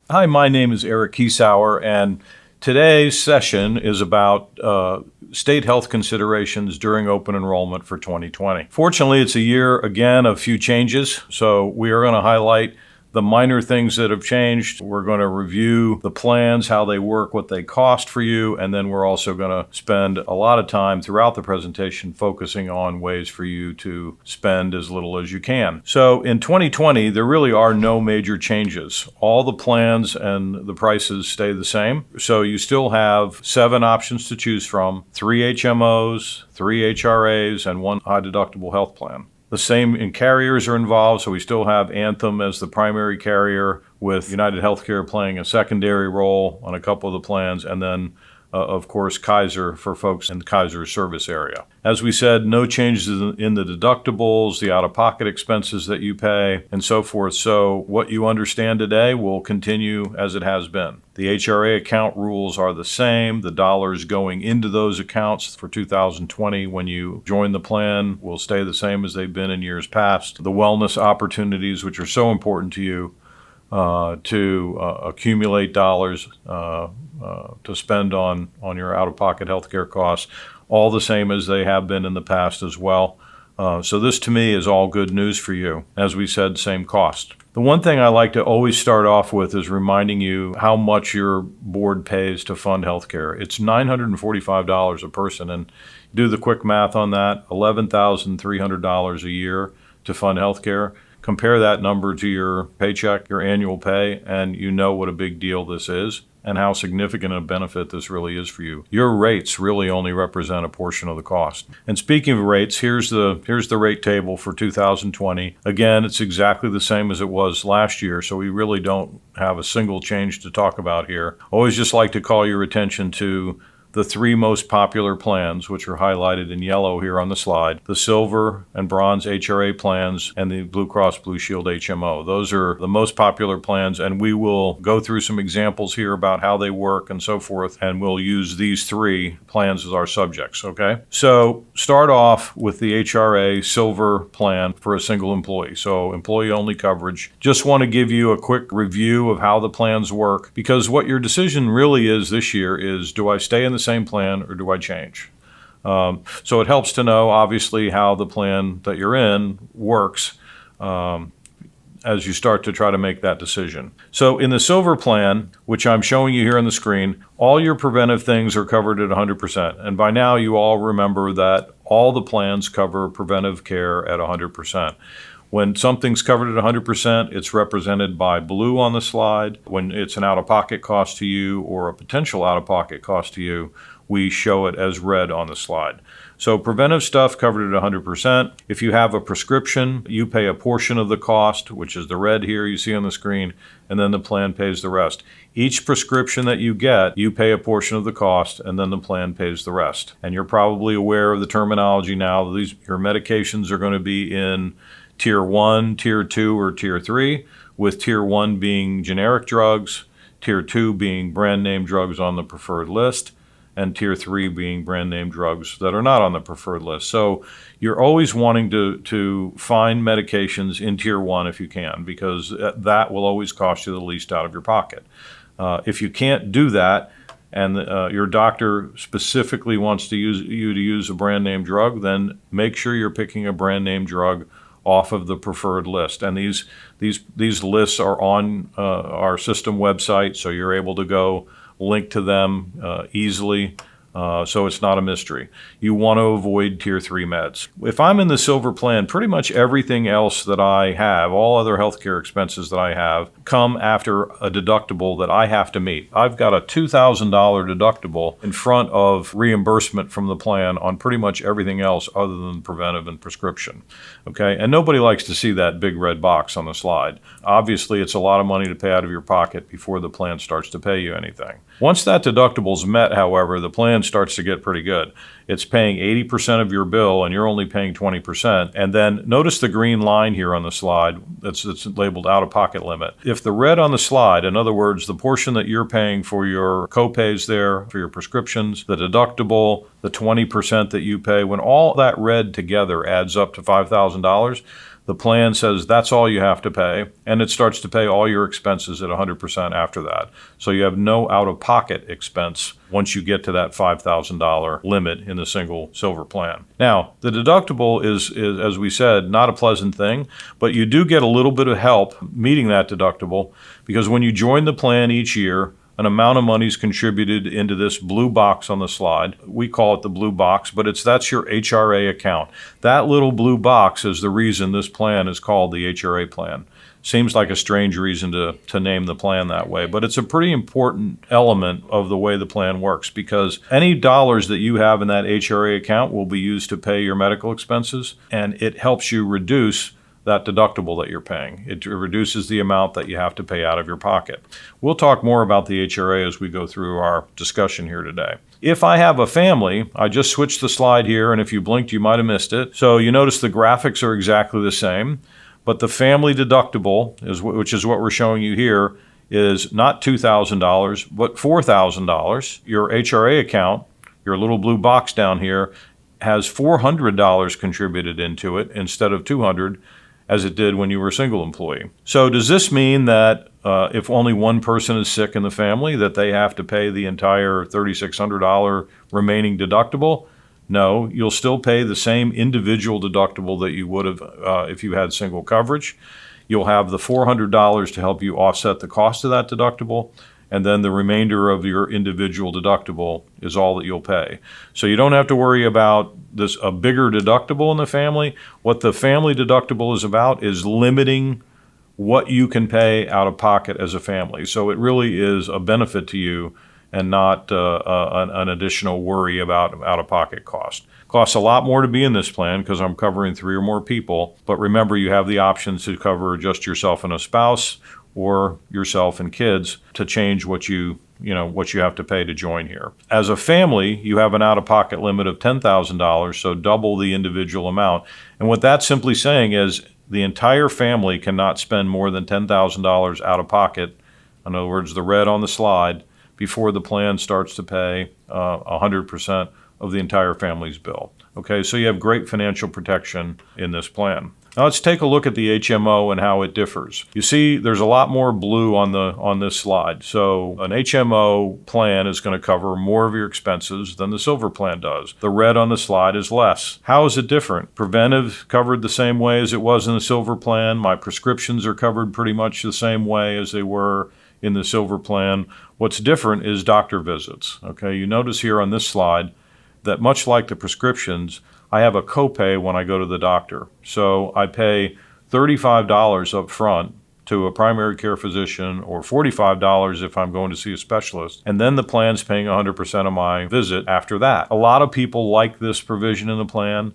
Hi, my name is Eric Kiesauer, and today's session is about state health considerations during open enrollment for 2020. Fortunately, it's a year, again, of few changes, so we are going to highlight the minor things that have changed. We're going to review the plans, how they work, what they cost for you, and then we're also going to spend a lot of time throughout the presentation focusing on ways for you to spend as little as you can. So in 2020, there really are no major changes. All the plans and the prices stay the same. So you still have 7 options to choose from, 3 HMOs, 3 HRAs, and 1 high deductible health plan. The same in carriers are involved, so we still have Anthem as the primary carrier, with United Healthcare playing a secondary role on a couple of the plans, and then, of course, Kaiser for folks in Kaiser's service area. As we said, no changes in the deductibles, the out-of-pocket expenses that you pay, and so forth. So what you understand today will continue as it has been. The HRA account rules are the same. The dollars going into those accounts for 2020 when you join the plan will stay the same as they've been in years past. The wellness opportunities, which are so important to you, to accumulate dollars to spend on your out-of-pocket healthcare costs, all the same as they have been in the past as well. So this, to me, is all good news for you. As we said, same cost. The one thing I like to always start off with is reminding you how much your board pays to fund healthcare. It's $945 a person, and do the quick math on that, $11,300 a year to fund healthcare. Compare that number to your paycheck, your annual pay, and you know what a big deal this is and how significant a benefit this really is for you. Your rates really only represent a portion of the cost. And speaking of rates, here's the rate table for 2020. Again, it's exactly the same as it was last year, so we really don't have a single change to talk about here. Always just like to call your attention to the 3 most popular plans, which are highlighted in yellow here on the slide: the Silver and Bronze HRA plans and the Blue Cross Blue Shield HMO. Those are the most popular plans, and we will go through some examples here about how they work and so forth, and we'll use these 3 plans as our subjects, okay? So start off with the HRA Silver plan for a single employee, so employee-only coverage. Just want to give you a quick review of how the plans work, because what your decision really is this year is, do I stay in the same plan or do I change? So it helps to know, obviously, how the plan that you're in works as you start to try to make that decision. So in the Silver plan, which I'm showing you here on the screen, all your preventive things are covered at 100%. And by now you all remember that all the plans cover preventive care at 100%. When something's covered at 100%, it's represented by blue on the slide. When it's an out-of-pocket cost to you or a potential out-of-pocket cost to you, we show it as red on the slide. So preventive stuff covered at 100%. If you have a prescription, you pay a portion of the cost, which is the red here you see on the screen, and then the plan pays the rest. Each prescription that you get, you pay a portion of the cost, and then the plan pays the rest. And you're probably aware of the terminology now. Your medications are going to be in Tier 1, Tier 2, or Tier 3, with Tier 1 being generic drugs, Tier 2 being brand name drugs on the preferred list, and Tier 3 being brand name drugs that are not on the preferred list. So you're always wanting to find medications in Tier 1 if you can, because that will always cost you the least out of your pocket. If you can't do that, and your doctor specifically wants you to use a brand name drug, then make sure you're picking a brand name drug off of the preferred list. And these lists are on our system website, so you're able to go link to them easily. So it's not a mystery. You want to avoid Tier 3 meds. If I'm in the Silver plan, pretty much everything else that I have, all other healthcare expenses that I have, come after a deductible that I have to meet. I've got a $2,000 deductible in front of reimbursement from the plan on pretty much everything else other than preventive and prescription. Okay, and nobody likes to see that big red box on the slide. Obviously, it's a lot of money to pay out of your pocket before the plan starts to pay you anything. Once that deductible's met, however, the plan starts to get pretty good. It's paying 80% of your bill and you're only paying 20%. And then notice the green line here on the slide that's labeled out-of-pocket limit. If the red on the slide, in other words, the portion that you're paying for your co-pays there, for your prescriptions, the deductible, the 20% that you pay, when all that red together adds up to $5,000, the plan says that's all you have to pay, and it starts to pay all your expenses at 100% after that. So you have no out-of-pocket expense once you get to that $5,000 limit in the single silver plan. Now, the deductible is, as we said, not a pleasant thing, but you do get a little bit of help meeting that deductible, because when you join the plan each year, an amount of money is contributed into this blue box on the slide. We call it the blue box, but that's your HRA account. That little blue box is the reason this plan is called the HRA plan. Seems like a strange reason to name the plan that way, but it's a pretty important element of the way the plan works, because any dollars that you have in that HRA account will be used to pay your medical expenses, and it helps you reduce that deductible that you're paying. It reduces the amount that you have to pay out of your pocket. We'll talk more about the HRA as we go through our discussion here today. If I have a family, I just switched the slide here, and if you blinked, you might have missed it. So you notice the graphics are exactly the same, but the family deductible, which is what we're showing you here, is not $2,000, but $4,000. Your HRA account, your little blue box down here, has $400 contributed into it instead of $200, as it did when you were a single employee. So does this mean that if only one person is sick in the family, that they have to pay the entire $3,600 remaining deductible? No, you'll still pay the same individual deductible that you would have if you had single coverage. You'll have the $400 to help you offset the cost of that deductible, and then the remainder of your individual deductible is all that you'll pay. So you don't have to worry about a bigger deductible in the family. What the family deductible is about is limiting what you can pay out of pocket as a family. So it really is a benefit to you and not an additional worry about out-of-pocket cost. Costs a lot more to be in this plan because I'm covering 3 or more people, but remember, you have the options to cover just yourself and a spouse, or yourself and kids, to change what you have to pay to join here. As a family, you have an out-of-pocket limit of $10,000, so double the individual amount. And what that's simply saying is the entire family cannot spend more than $10,000 out of pocket, in other words, the red on the slide, before the plan starts to pay 100% of the entire family's bill. Okay, so you have great financial protection in this plan. Now let's take a look at the HMO and how it differs. You see there's a lot more blue on this slide. So an HMO plan is going to cover more of your expenses than the silver plan does. The red on the slide is less. How is it different? Preventive covered the same way as it was in the silver plan. My prescriptions are covered pretty much the same way as they were in the silver plan. What's different is doctor visits. Okay, you notice here on this slide that much like the prescriptions, I have a copay when I go to the doctor. So I pay $35 up front to a primary care physician, or $45 if I'm going to see a specialist, and then the plan's paying 100% of my visit after that. A lot of people like this provision in the plan.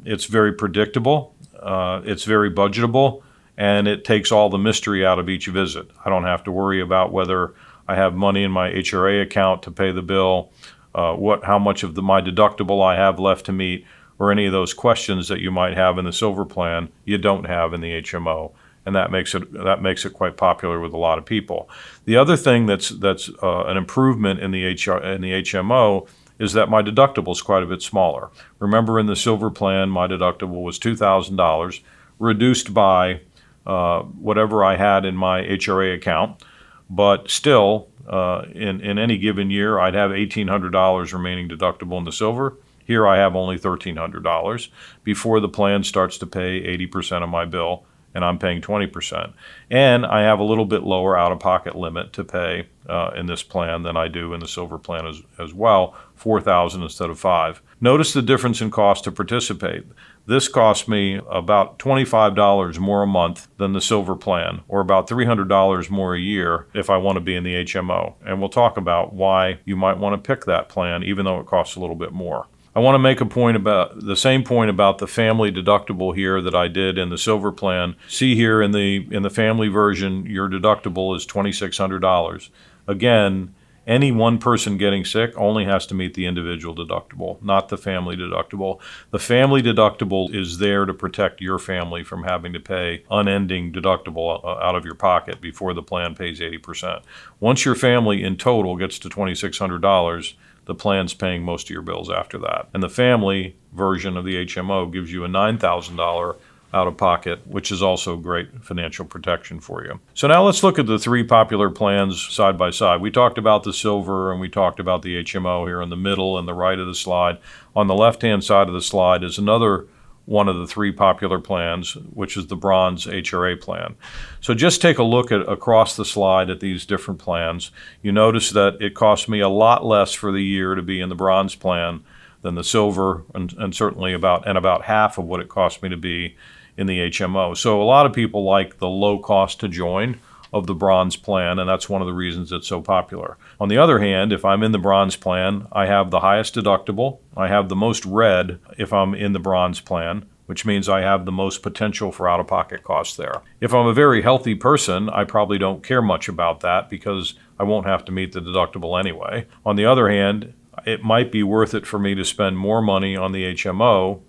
It's very predictable, it's very budgetable, and it takes all the mystery out of each visit. I don't have to worry about whether I have money in my HRA account to pay the bill, how much of my deductible I have left to meet, or any of those questions that you might have in the silver plan you don't have in the HMO, and that makes it quite popular with a lot of people. The other thing that's an improvement in the HMO is that my deductible is quite a bit smaller. Remember, in the silver plan, my deductible was $2,000, reduced by whatever I had in my HRA account, but still, in any given year, I'd have $1,800 remaining deductible in the silver. Here I have only $1,300 before the plan starts to pay 80% of my bill, and I'm paying 20%. And I have a little bit lower out-of-pocket limit to pay in this plan than I do in the silver plan as well, $4,000 instead of $5,000. Notice the difference in cost to participate. This costs me about $25 more a month than the silver plan, or about $300 more a year if I want to be in the HMO. And we'll talk about why you might want to pick that plan, even though it costs a little bit more. I want to make the same point about the family deductible here that I did in the silver plan. See here in the family version, your deductible is $2,600. Again, any one person getting sick only has to meet the individual deductible, not the family deductible. The family deductible is there to protect your family from having to pay unending deductible out of your pocket before the plan pays 80%. Once your family in total gets to $2,600, the plan's paying most of your bills after that. And the family version of the HMO gives you a $9,000 out of pocket, which is also great financial protection for you. So now let's look at the three popular plans side by side. We talked about the silver and we talked about the HMO here in the middle and the right of the slide. On the left-hand side of the slide is another one of the three popular plans, which is the bronze HRA plan. So just take a look at across the slide at these different plans. You notice that it costs me a lot less for the year to be in the bronze plan than the silver, and certainly about half of what it cost me to be in the HMO. So a lot of people like the low cost to join of the bronze plan, and that's one of the reasons it's so popular. On the other hand, if I'm in the bronze plan, I have the highest deductible. I have the most red if I'm in the bronze plan, which means I have the most potential for out-of-pocket costs there. If I'm a very healthy person, I probably don't care much about that because I won't have to meet the deductible anyway. On the other hand, it might be worth it for me to spend more money on the HMO,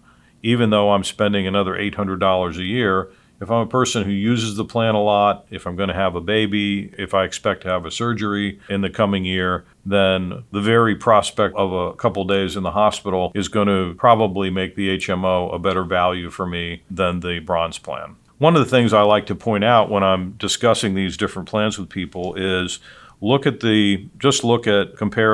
even though I'm spending another $800 a year. If I'm a person who uses the plan a lot, if I'm going to have a baby, if I expect to have a surgery in the coming year, then the very prospect of a couple days in the hospital is going to probably make the HMO a better value for me than the bronze plan. One of the things I like to point out when I'm discussing these different plans with people is compare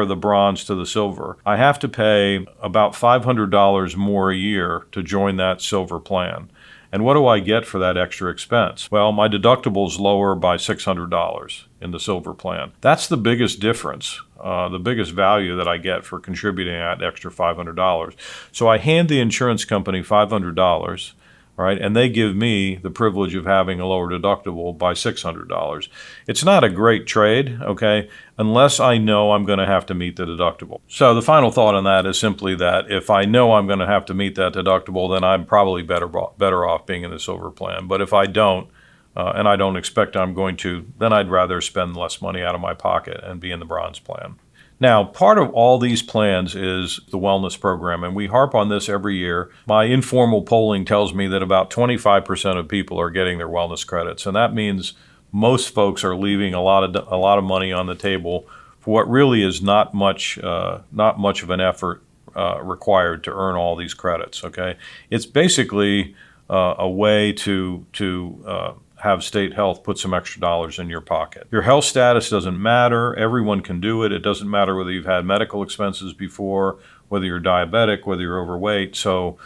the bronze to the silver. I have to pay about $500 more a year to join that silver plan. And what do I get for that extra expense? Well, my deductible is lower by $600 in the silver plan. That's the biggest difference, the biggest value that I get for contributing that extra $500. So I hand the insurance company $500, right? And they give me the privilege of having a lower deductible by $600. It's not a great trade, okay, unless I know I'm going to have to meet the deductible. So the final thought on that is simply that if I know I'm going to have to meet that deductible, then I'm probably better off being in the silver plan. But if I don't, and I don't expect I'm going to, then I'd rather spend less money out of my pocket and be in the bronze plan. Now, part of all these plans is the wellness program, and we harp on this every year. My informal polling tells me that about 25% of people are getting their wellness credits, and that means most folks are leaving a lot of money on the table for what really is not much of an effort required to earn all these credits. Okay, it's basically a way to have state health put some extra dollars in your pocket. Your health status doesn't matter. Everyone can do it. It doesn't matter whether you've had medical expenses before, whether you're diabetic, whether you're overweight. So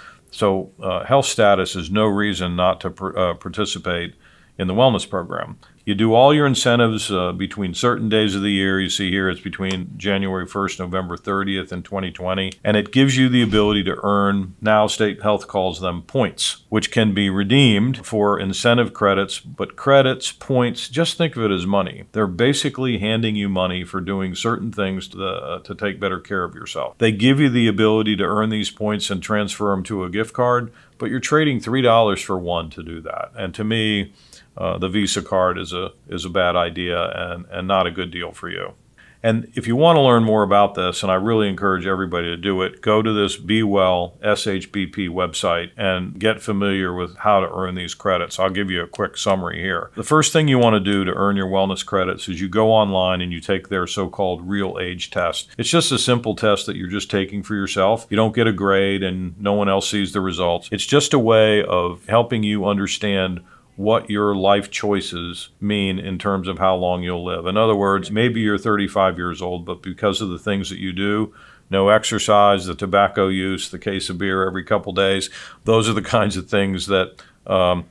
health status is no reason not to participate in the wellness program. You do all your incentives between certain days of the year. You see here it's between January 1st, November 30th in 2020. And it gives you the ability to earn, now state health calls them points, which can be redeemed for incentive credits. But credits, points, just think of it as money. They're basically handing you money for doing certain things to take better care of yourself. They give you the ability to earn these points and transfer them to a gift card, but you're trading $3 for one to do that. And to me, the Visa card is a bad idea and not a good deal for you. And if you want to learn more about this, and I really encourage everybody to do it, go to this Be Well SHBP website and get familiar with how to earn these credits. I'll give you a quick summary here. The first thing you want to do to earn your wellness credits is you go online and you take their so-called real age test. It's just a simple test that you're just taking for yourself. You don't get a grade and no one else sees the results. It's just a way of helping you understand what your life choices mean in terms of how long you'll live. In other words, maybe you're 35 years old, but because of the things that you do, no exercise, the tobacco use, the case of beer every couple days, those are the kinds of things that are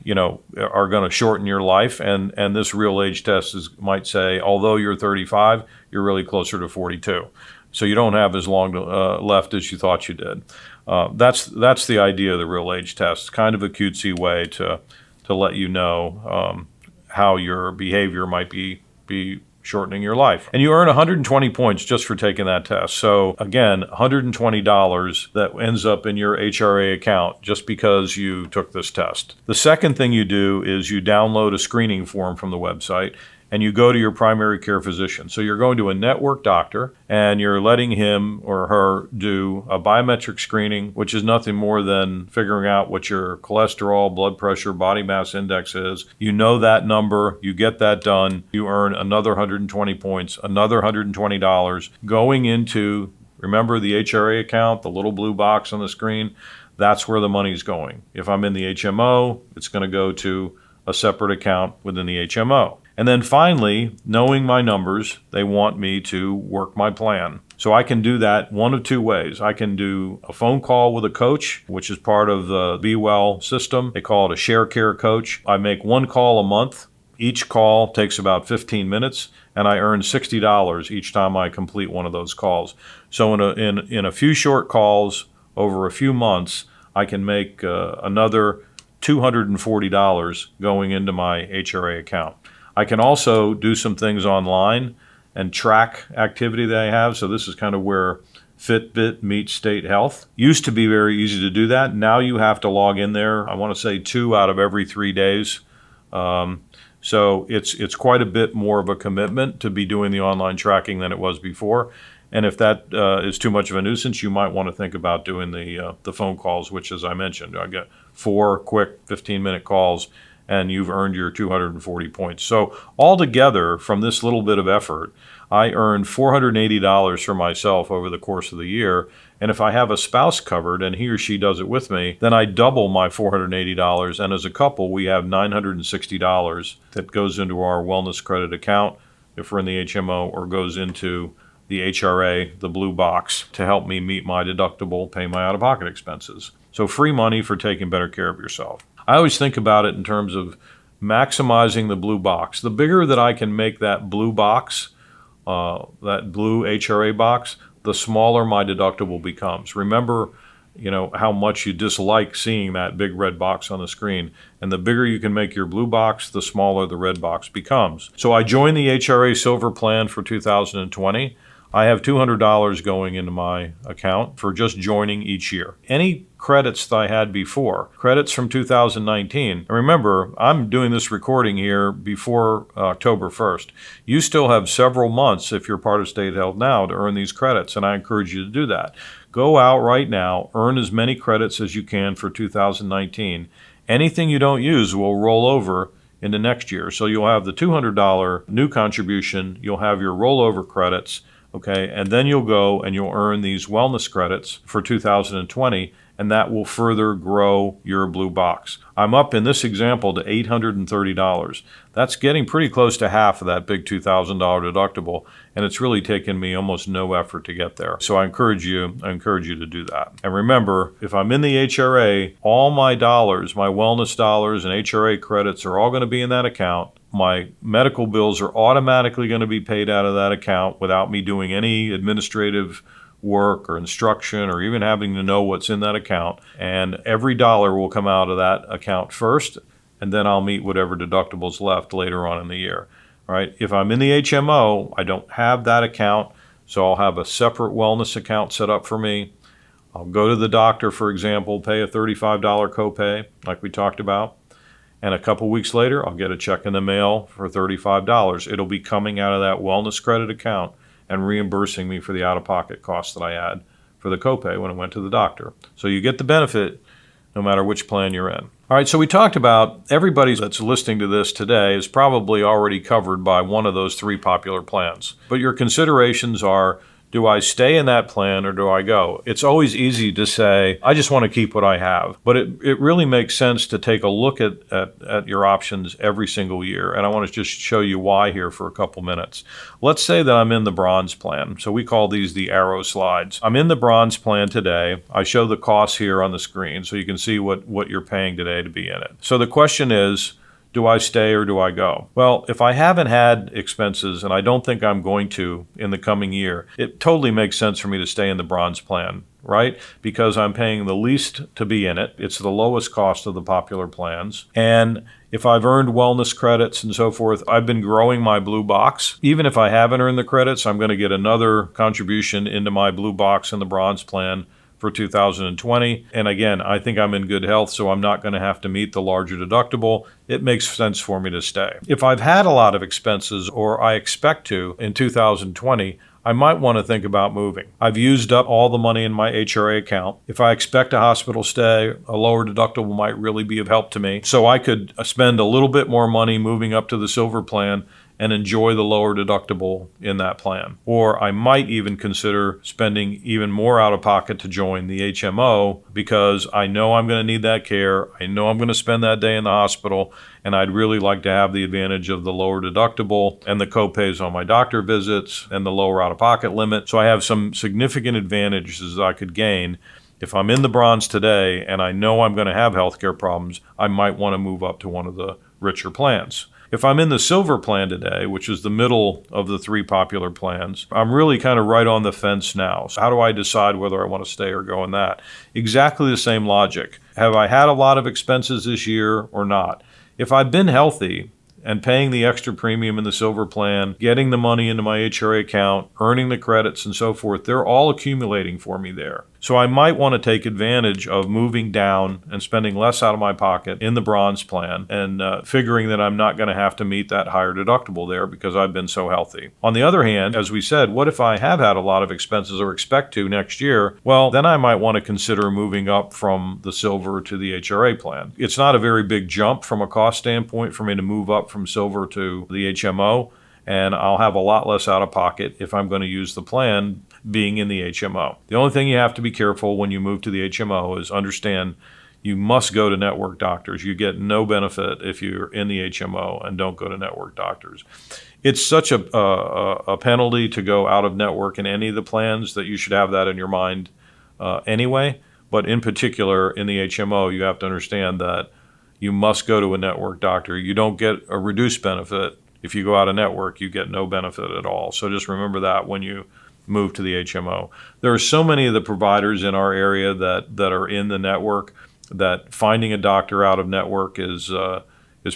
going to shorten your life. And this real age test might say, although you're 35, you're really closer to 42. So you don't have as long left as you thought you did. That's the idea of the real age test. It's kind of a cutesy way to let you know how your behavior might be shortening your life. And you earn 120 points just for taking that test. So again, $120 that ends up in your HRA account just because you took this test. The second thing you do is you download a screening form from the website and you go to your primary care physician. So you're going to a network doctor and you're letting him or her do a biometric screening, which is nothing more than figuring out what your cholesterol, blood pressure, body mass index is. You know that number, you get that done, you earn another 120 points, another $120 going into, remember the HRA account, the little blue box on the screen? that's where the money's going. If I'm in the HMO, it's going to go to a separate account within the HMO. And then finally, knowing my numbers, they want me to work my plan. So I can do that one of two ways. I can do a phone call with a coach, which is part of the Be Well system. They call it a share care coach. I make one call a month. Each call takes about 15 minutes, and I earn $60 each time I complete one of those calls. So in a few short calls over a few months, I can make another $240 going into my HRA account. I can also do some things online and track activity that I have. So this is kind of where Fitbit meets State Health. Used to be very easy to do that. Now you have to log in there, I want to say 2 out of every 3 days. So it's quite a bit more of a commitment to be doing the online tracking than it was before. And if that is too much of a nuisance, you might want to think about doing the phone calls, which, as I mentioned, I get 4 quick 15-minute calls, and you've earned your 240 points. So altogether, from this little bit of effort, I earned $480 for myself over the course of the year. And if I have a spouse covered and he or she does it with me, then I double my $480. And as a couple, we have $960 that goes into our wellness credit account if we're in the HMO, or goes into the HRA, the blue box, to help me meet my deductible, pay my out-of-pocket expenses. So free money for taking better care of yourself. I always think about it in terms of maximizing the blue box. The bigger that I can make that blue box, that blue HRA box, the smaller my deductible becomes. Remember, how much you dislike seeing that big red box on the screen. And the bigger you can make your blue box, the smaller the red box becomes. So I joined the HRA Silver Plan for 2020. I have $200 going into my account for just joining each year. Any credits that I had before, credits from 2019, and remember, I'm doing this recording here before October 1st. You still have several months, if you're part of State Health now, to earn these credits, and I encourage you to do that. Go out right now, earn as many credits as you can for 2019. Anything you don't use will roll over into next year. So you'll have the $200 new contribution, you'll have your rollover credits, okay, and then you'll go and you'll earn these wellness credits for 2020, and that will further grow your blue box. I'm up in this example to $830. That's getting pretty close to half of that big $2,000 deductible, and it's really taken me almost no effort to get there. So I encourage you to do that. And remember, if I'm in the HRA, all my dollars, my wellness dollars and HRA credits are all going to be in that account. My medical bills are automatically going to be paid out of that account without me doing any administrative work or instruction or even having to know what's in that account. And every dollar will come out of that account first, and then I'll meet whatever deductibles left later on in the year. All right. If I'm in the HMO, I don't have that account, so I'll have a separate wellness account set up for me. I'll go to the doctor, for example, pay a $35 copay, like we talked about. And a couple weeks later, I'll get a check in the mail for $35. It'll be coming out of that wellness credit account and reimbursing me for the out-of-pocket costs that I had for the copay when I went to the doctor. So you get the benefit no matter which plan you're in. All right, so we talked about everybody that's listening to this today is probably already covered by one of those 3 popular plans. But your considerations are, do I stay in that plan or do I go? It's always easy to say, I just want to keep what I have. But it really makes sense to take a look at your options every single year. And I want to just show you why here for a couple minutes. Let's say that I'm in the bronze plan. So we call these the arrow slides. I'm in the bronze plan today. I show the costs here on the screen so you can see what you're paying today to be in it. So the question is, do I stay or do I go? Well, if I haven't had expenses, and I don't think I'm going to in the coming year, it totally makes sense for me to stay in the bronze plan, right? Because I'm paying the least to be in it. It's the lowest cost of the popular plans. And if I've earned wellness credits and so forth, I've been growing my blue box. Even if I haven't earned the credits, I'm going to get another contribution into my blue box in the bronze plan for 2020. And again, I think I'm in good health, so I'm not going to have to meet the larger deductible. It makes sense for me to stay. If I've had a lot of expenses, or I expect to in 2020, I might want to think about moving. I've used up all the money in my HRA account. If I expect a hospital stay, a lower deductible might really be of help to me. So I could spend a little bit more money moving up to the silver plan and enjoy the lower deductible in that plan. Or I might even consider spending even more out of pocket to join the HMO because I know I'm going to need that care. I know I'm going to spend that day in the hospital, and I'd really like to have the advantage of the lower deductible and the copays on my doctor visits and the lower out of pocket limit. So I have some significant advantages I could gain. If I'm in the bronze today and I know I'm going to have healthcare problems, I might want to move up to one of the richer plans. If I'm in the silver plan today, which is the middle of the three popular plans, I'm really kind of right on the fence now. So how do I decide whether I want to stay or go in that? Exactly the same logic. Have I had a lot of expenses this year or not? If I've been healthy and paying the extra premium in the silver plan, getting the money into my HRA account, earning the credits and so forth, they're all accumulating for me there. So I might want to take advantage of moving down and spending less out of my pocket in the bronze plan and figuring that I'm not going to have to meet that higher deductible there because I've been so healthy. On the other hand, as we said, what if I have had a lot of expenses or expect to next year? Well, then I might want to consider moving up from the silver to the HRA plan. It's not a very big jump from a cost standpoint for me to move up from silver to the HMO, and I'll have a lot less out of pocket if I'm going to use the plan being in the HMO. The only thing you have to be careful when you move to the HMO is understand you must go to network doctors. You get no benefit if you're in the HMO and don't go to network doctors. It's such a penalty to go out of network in any of the plans that you should have that in your mind anyway. But in particular, in the HMO, you have to understand that you must go to a network doctor. You don't get a reduced benefit. If you go out of network, you get no benefit at all. So just remember that when you move to the HMO. There are so many of the providers in our area that are in the network that finding a doctor out of network is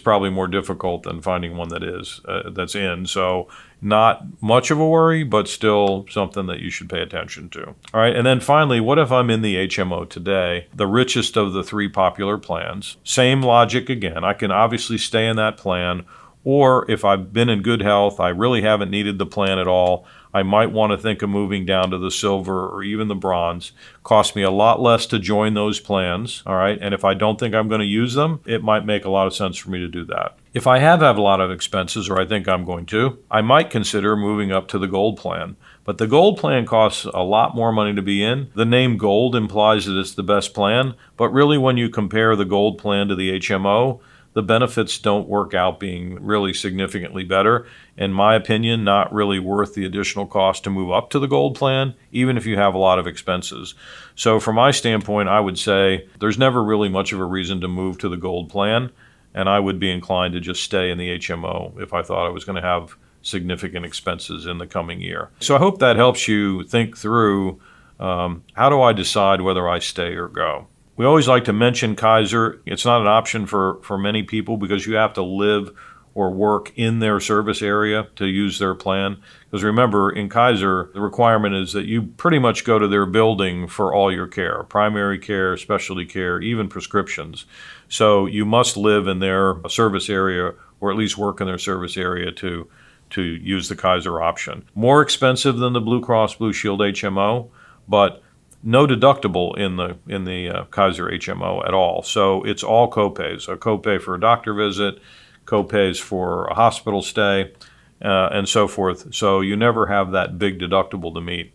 probably more difficult than finding one that's in. So not much of a worry, but still something that you should pay attention to. All right, and then finally, what if I'm in the HMO today, the richest of the three popular plans? Same logic again. I can obviously stay in that plan, or if I've been in good health, I really haven't needed the plan at all, I might want to think of moving down to the silver or even the bronze. Cost me a lot less to join those plans, all right? And if I don't think I'm going to use them, it might make a lot of sense for me to do that. If I have a lot of expenses, or I think I'm going to, I might consider moving up to the gold plan. But the gold plan costs a lot more money to be in. The name gold implies that it's the best plan, but really when you compare the gold plan to the HMO, the benefits don't work out being really significantly better. In my opinion, not really worth the additional cost to move up to the gold plan, even if you have a lot of expenses. So from my standpoint, I would say there's never really much of a reason to move to the gold plan, and I would be inclined to just stay in the HMO if I thought I was going to have significant expenses in the coming year. So I hope that helps you think through how do I decide whether I stay or go. We always like to mention Kaiser. It's not an option for many people because you have to live or work in their service area to use their plan. Because remember, in Kaiser, the requirement is that you pretty much go to their building for all your care, primary care, specialty care, even prescriptions. So you must live in their service area or at least work in their service area to use the Kaiser option. More expensive than the Blue Cross Blue Shield HMO, but no deductible in the Kaiser HMO at all. So it's all copays, a copay for a doctor visit, copays for a hospital stay, and so forth. So you never have that big deductible to meet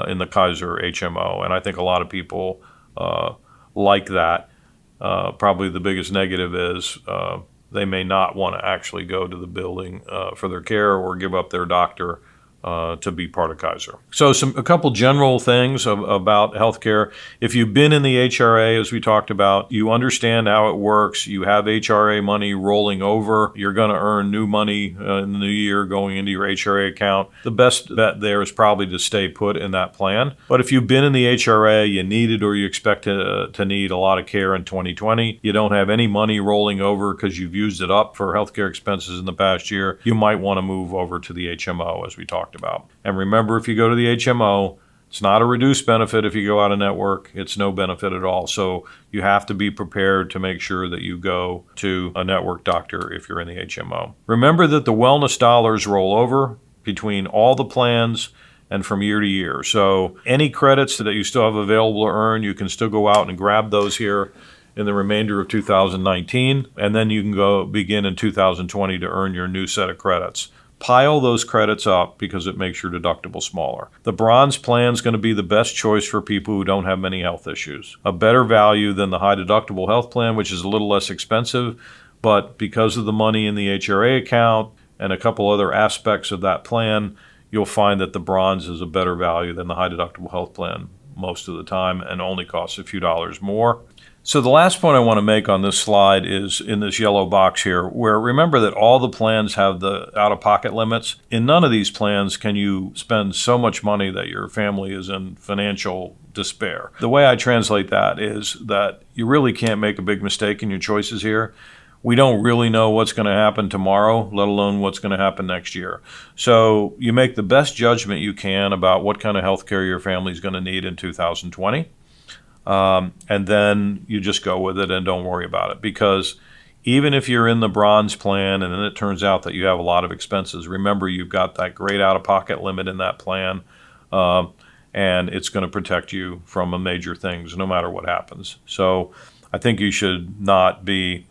in the Kaiser HMO. And I think a lot of people like that. Probably the biggest negative is they may not want to actually go to the building for their care or give up their doctor to be part of Kaiser. So a couple general things about healthcare. If you've been in the HRA, as we talked about, you understand how it works. You have HRA money rolling over. You're going to earn new money in the new year going into your HRA account. The best bet there is probably to stay put in that plan. But if you've been in the HRA, you needed or you expect to need a lot of care in 2020, you don't have any money rolling over because you've used it up for healthcare expenses in the past year, you might want to move over to the HMO, as we talked about. And remember, if you go to the HMO, it's not a reduced benefit if you go out of network. It's no benefit at all. So you have to be prepared to make sure that you go to a network doctor if you're in the HMO. Remember that the wellness dollars roll over between all the plans and from year to year. So any credits that you still have available to earn, you can still go out and grab those here in the remainder of 2019, and then you can go begin in 2020 to earn your new set of credits. Pile those credits up because it makes your deductible smaller. The bronze plan is going to be the best choice for people who don't have many health issues. A better value than the high deductible health plan, which is a little less expensive, but because of the money in the HRA account and a couple other aspects of that plan, you'll find that the bronze is a better value than the high deductible health plan most of the time and only costs a few dollars more. So the last point I want to make on this slide is in this yellow box here, where remember that all the plans have the out-of-pocket limits. In none of these plans can you spend so much money that your family is in financial despair. The way I translate that is that you really can't make a big mistake in your choices here. We don't really know what's going to happen tomorrow, let alone what's going to happen next year. So you make the best judgment you can about what kind of health care your family is going to need in 2020. And then you just go with it and don't worry about it. Because even if you're in the bronze plan and then it turns out that you have a lot of expenses, remember you've got that great out-of-pocket limit in that plan, and it's going to protect you from major things no matter what happens. So I think you should not be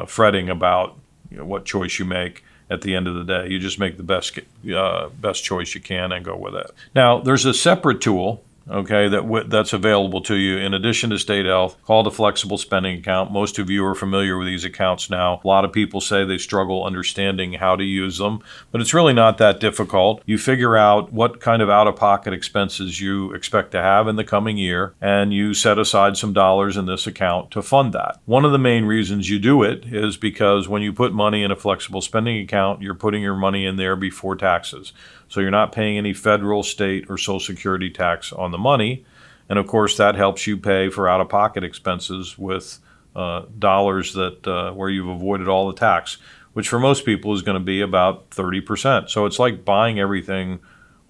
fretting about what choice you make at the end of the day. You just make the best choice you can and go with it. Now, there's a separate tool, okay, that's available to you in addition to state health, called a flexible spending account. Most of you are familiar with these accounts now. A lot of people say they struggle understanding how to use them, but it's really not that difficult. You figure out what kind of out-of-pocket expenses you expect to have in the coming year, and you set aside some dollars in this account to fund that. One of the main reasons you do it is because when you put money in a flexible spending account, you're putting your money in there before taxes. So you're not paying any federal, state, or Social Security tax on the money. And of course, that helps you pay for out-of-pocket expenses with dollars that where you've avoided all the tax, which for most people is going to be about 30%. So it's like buying everything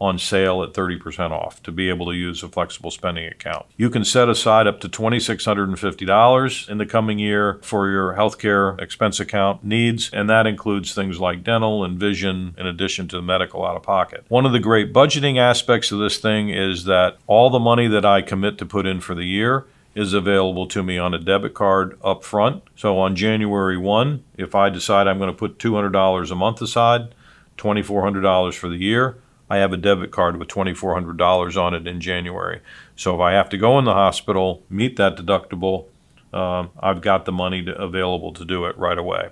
on sale at 30% off to be able to use a flexible spending account. You can set aside up to $2,650 in the coming year for your healthcare expense account needs, and that includes things like dental and vision in addition to medical out-of-pocket. One of the great budgeting aspects of this thing is that all the money that I commit to put in for the year is available to me on a debit card up front. So on January 1, if I decide I'm going to put $200 a month aside, $2,400 for the year, I have a debit card with $2,400 on it in January. So if I have to go in the hospital, meet that deductible, I've got the money available to do it right away.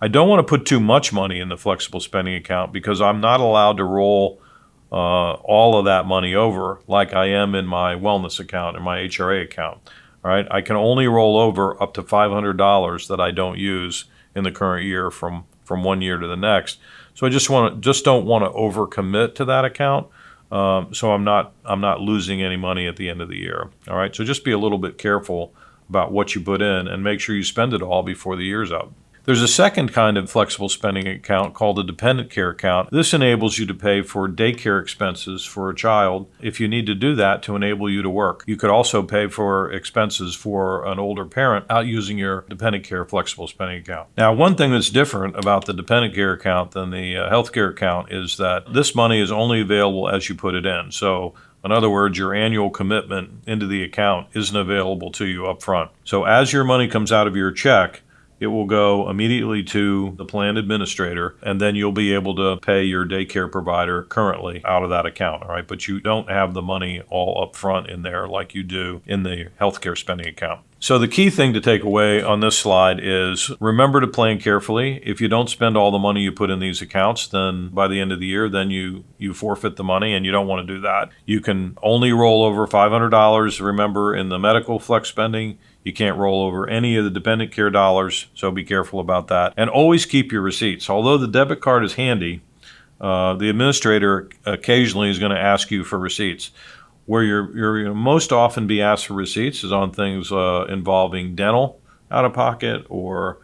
I don't want to put too much money in the flexible spending account because I'm not allowed to roll all of that money over like I am in my wellness account and my HRA account. All right, I can only roll over up to $500 that I don't use in the current year from one year to the next. So I just don't want to overcommit to that account, so I'm not losing any money at the end of the year. All right, so just be a little bit careful about what you put in and make sure you spend it all before the year's up. There's a second kind of flexible spending account called a dependent care account. This enables you to pay for daycare expenses for a child if you need to do that to enable you to work. You could also pay for expenses for an older parent out using your dependent care flexible spending account. Now, one thing that's different about the dependent care account than the healthcare account is that this money is only available as you put it in. So in other words, your annual commitment into the account isn't available to you up front. So as your money comes out of your check, it will go immediately to the plan administrator, and then you'll be able to pay your daycare provider currently out of that account, all right? But you don't have the money all up front in there like you do in the healthcare spending account. So the key thing to take away on this slide is remember to plan carefully. If you don't spend all the money you put in these accounts, then by the end of the year, then you forfeit the money, and you don't want to do that. You can only roll over $500, remember, in the medical flex spending. You can't roll over any of the dependent care dollars, so be careful about that. And always keep your receipts. Although the debit card is handy, the administrator occasionally is going to ask you for receipts. Where you're most often be asked for receipts is on things involving dental out-of-pocket or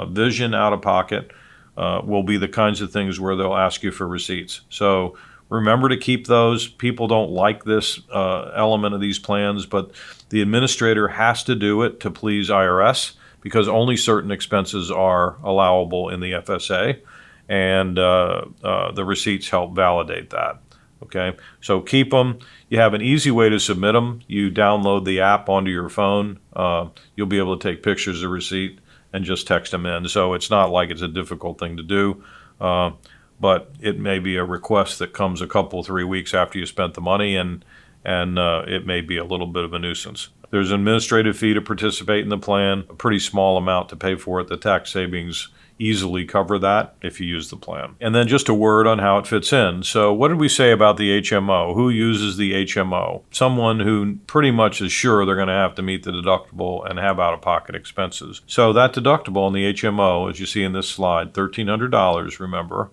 vision out-of-pocket will be the kinds of things where they'll ask you for receipts. So remember to keep those. People don't like this element of these plans, but the administrator has to do it to please IRS because only certain expenses are allowable in the FSA, and the receipts help validate that. Okay, so keep them. You have an easy way to submit them. You download the app onto your phone. You'll be able to take pictures of the receipt and just text them in. So it's not like it's a difficult thing to do, but it may be a request that comes a couple, 3 weeks after you spent the money, and it may be a little bit of a nuisance. There's an administrative fee to participate in the plan, a pretty small amount to pay for it. The tax savings easily cover that if you use the plan. And then just a word on how it fits in. So what did we say about the HMO? Who uses the HMO? Someone who pretty much is sure they're going to have to meet the deductible and have out-of-pocket expenses. So that deductible on the HMO, as you see in this slide, $1,300, remember,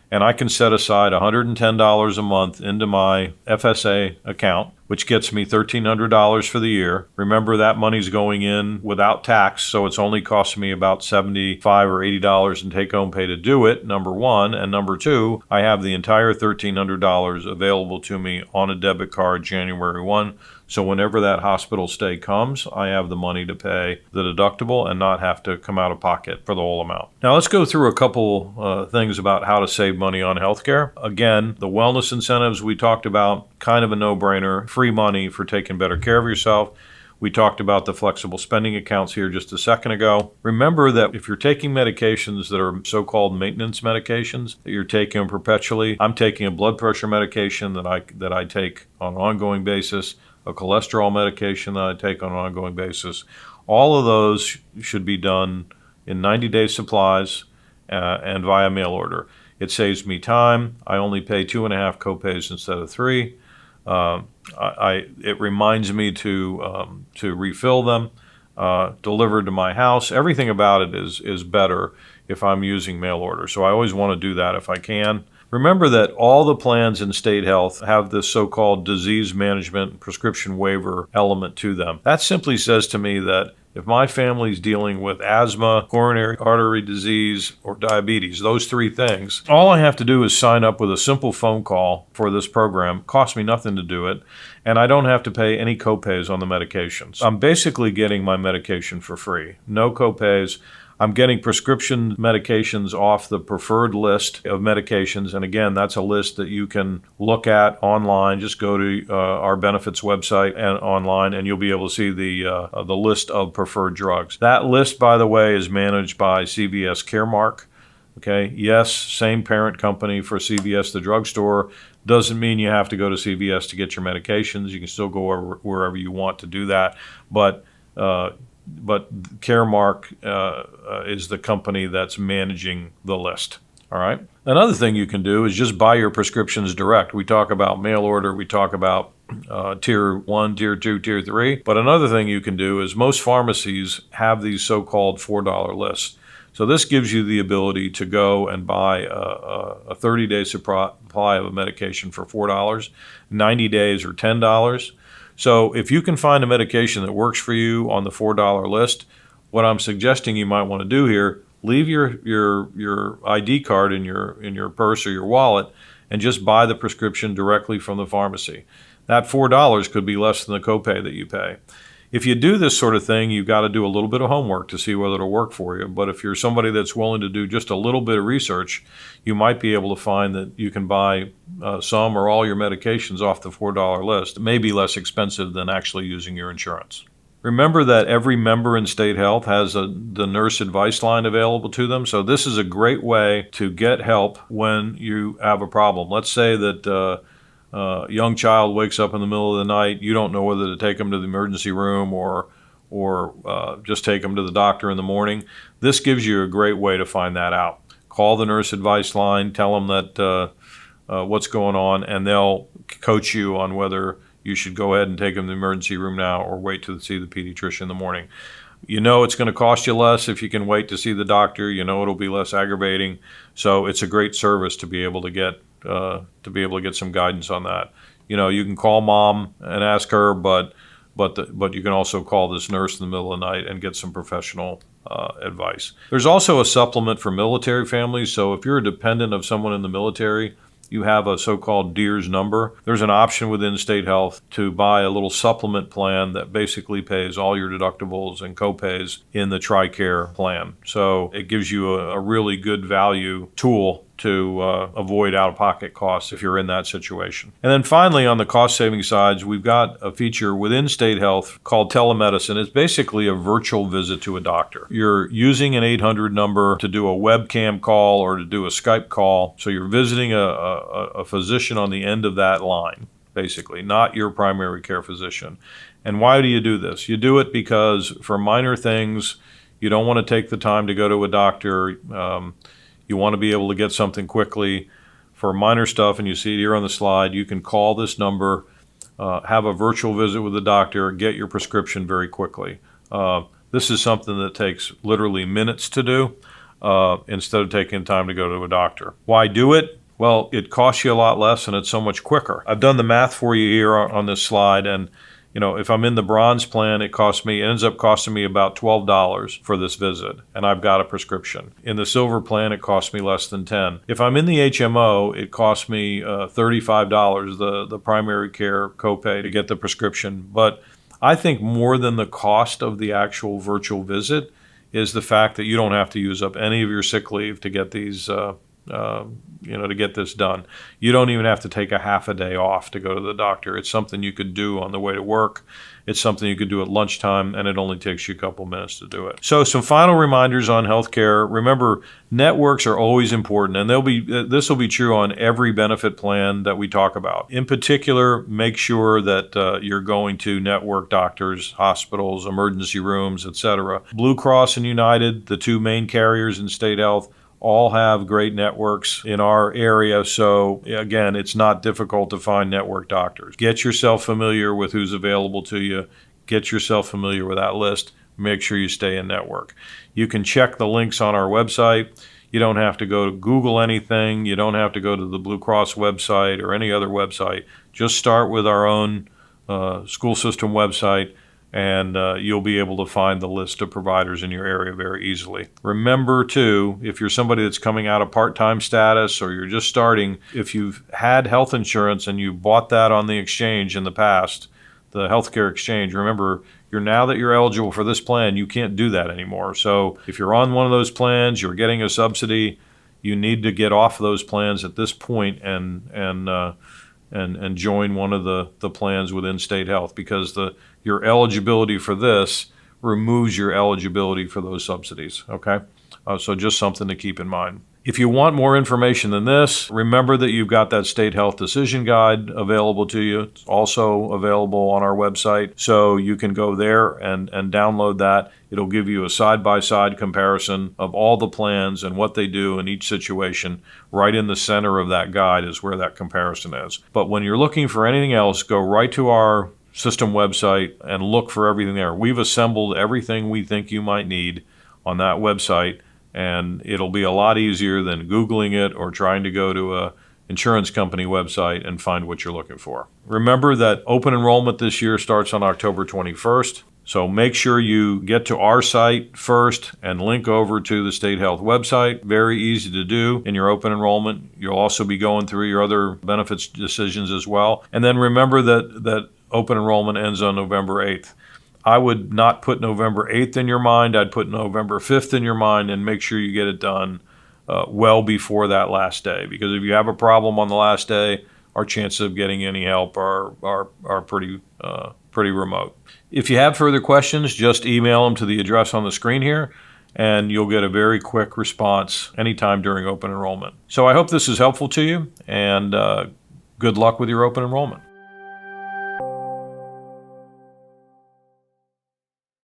and I can set aside $110 a month into my FSA account, which gets me $1,300 for the year. Remember, that money's going in without tax, so it's only costing me about $75 or $80 in take-home pay to do it, number one. And number two, I have the entire $1,300 available to me on a debit card January 1. So whenever that hospital stay comes, I have the money to pay the deductible and not have to come out of pocket for the whole amount. Now let's go through a couple things about how to save money on healthcare. Again, the wellness incentives we talked about, kind of a no-brainer, free money for taking better care of yourself. We talked about the flexible spending accounts here just a second ago. Remember that if you're taking medications that are so-called maintenance medications that you're taking perpetually, I'm taking a blood pressure medication that I take on an ongoing basis, a cholesterol medication that I take on an ongoing basis. All of those should be done in 90-day supplies and via mail order. It saves me time. I only pay 2.5 copays instead of 3. It reminds me to refill them, delivered to my house. Everything about it is better if I'm using mail order. So I always want to do that if I can. Remember that all the plans in state health have this so-called disease management prescription waiver element to them. That simply says to me that if my family's dealing with asthma, coronary artery disease, or diabetes, those 3 things, all I have to do is sign up with a simple phone call for this program. Costs me nothing to do it, and I don't have to pay any copays on the medications. I'm basically getting my medication for free. No copays. I'm getting prescription medications off the preferred list of medications. And again, that's a list that you can look at online. Just go to our benefits website and online, and you'll be able to see the list of preferred drugs. That list, by the way, is managed by CVS Caremark. Okay, yes, same parent company for CVS, the drugstore. Doesn't mean you have to go to CVS to get your medications. You can still go wherever you want to do that. But Caremark is the company that's managing the list. All right. Another thing you can do is just buy your prescriptions direct. We talk about mail order. We talk about tier 1, tier 2, tier 3. But another thing you can do is most pharmacies have these so-called $4 lists. So this gives you the ability to go and buy a 30-day supply of a medication for $4, 90 days or $10. So if you can find a medication that works for you on the $4 list, what I'm suggesting you might want to do here, leave your ID card in your purse or your wallet and just buy the prescription directly from the pharmacy. That $4 could be less than the copay that you pay. If you do this sort of thing, you've got to do a little bit of homework to see whether it'll work for you. But if you're somebody that's willing to do just a little bit of research, you might be able to find that you can buy some or all your medications off the $4 list. It may be less expensive than actually using your insurance. Remember that every member in state health has the nurse advice line available to them. So this is a great way to get help when you have a problem. Let's say that young child wakes up in the middle of the night. You don't know whether to take them to the emergency room or just take them to the doctor in the morning. This gives you a great way to find that out. Call the nurse advice line, tell them that what's going on, and they'll coach you on whether you should go ahead and take them to the emergency room now or wait to see the pediatrician in the morning. You know it's going to cost you less if you can wait to see the doctor. You know it'll be less aggravating. So it's a great service to be able to get some guidance on that. You know, you can call mom and ask her, but you can also call this nurse in the middle of the night and get some professional advice. There's also a supplement for military families. So if you're a dependent of someone in the military, you have a so-called DEERS number. There's an option within state health to buy a little supplement plan that basically pays all your deductibles and copays in the TRICARE plan. So it gives you a really good value tool to avoid out-of-pocket costs if you're in that situation. And then finally, on the cost-saving sides, we've got a feature within State Health called telemedicine. It's basically a virtual visit to a doctor. You're using an 800 number to do a webcam call or to do a Skype call. So you're visiting a physician on the end of that line, basically, not your primary care physician. And why do you do this? You do it because for minor things, you don't want to take the time to go to a doctor. You want to be able to get something quickly. For minor stuff, and you see it here on the slide, you can call this number, have a virtual visit with the doctor, get your prescription very quickly. This is something that takes literally minutes to do instead of taking time to go to a doctor. Why do it? Well, it costs you a lot less and it's so much quicker. I've done the math for you here on this slide, and if I'm in the bronze plan, it ends up costing me about $12 for this visit, and I've got a prescription. In the silver plan, it costs me less than $10. If I'm in the HMO, it costs me $35, the primary care copay to get the prescription. But I think more than the cost of the actual virtual visit is the fact that you don't have to use up any of your sick leave to get these to get this done. You don't even have to take a half a day off to go to the doctor. It's something you could do on the way to work. It's something you could do at lunchtime, and it only takes you a couple minutes to do it. So some final reminders on healthcare. Remember, networks are always important, and this will be true on every benefit plan that we talk about. In particular, make sure that you're going to network doctors, hospitals, emergency rooms, etc. Blue Cross and United, the two main carriers in state health, all have great networks in our area. So again, it's not difficult to find network doctors. Get yourself familiar with who's available to you. Get yourself familiar with that list. Make sure you stay in network. You can check the links on our website. You don't have to go to Google anything. You don't have to go to the Blue Cross website or any other website. Just start with our own school system website, and you'll be able to find the list of providers in your area very easily. Remember, too, if you're somebody that's coming out of part-time status or you're just starting, if you've had health insurance and you bought that on the exchange in the past, the healthcare exchange, remember, now that you're eligible for this plan, you can't do that anymore. So if you're on one of those plans, you're getting a subsidy, you need to get off those plans at this point and join one of the plans within state health, because your eligibility for this removes your eligibility for those subsidies, okay? So just something to keep in mind. If you want more information than this, remember that you've got that state health decision guide available to you. It's also available on our website, so you can go there and download that. It'll give you a side-by-side comparison of all the plans and what they do in each situation. Right in the center of that guide is where that comparison is. But when you're looking for anything else, go right to our system website and look for everything there. We've assembled everything we think you might need on that website, and it'll be a lot easier than Googling it or trying to go to a insurance company website and find what you're looking for. Remember that open enrollment this year starts on October 21st. So make sure you get to our site first and link over to the State Health website. Very easy to do in your open enrollment. You'll also be going through your other benefits decisions as well. And then remember that open enrollment ends on November 8th. I would not put November 8th in your mind. I'd put November 5th in your mind and make sure you get it done well before that last day. Because if you have a problem on the last day, our chances of getting any help are pretty remote. If you have further questions, just email them to the address on the screen here, and you'll get a very quick response anytime during open enrollment. So I hope this is helpful to you, and good luck with your open enrollment.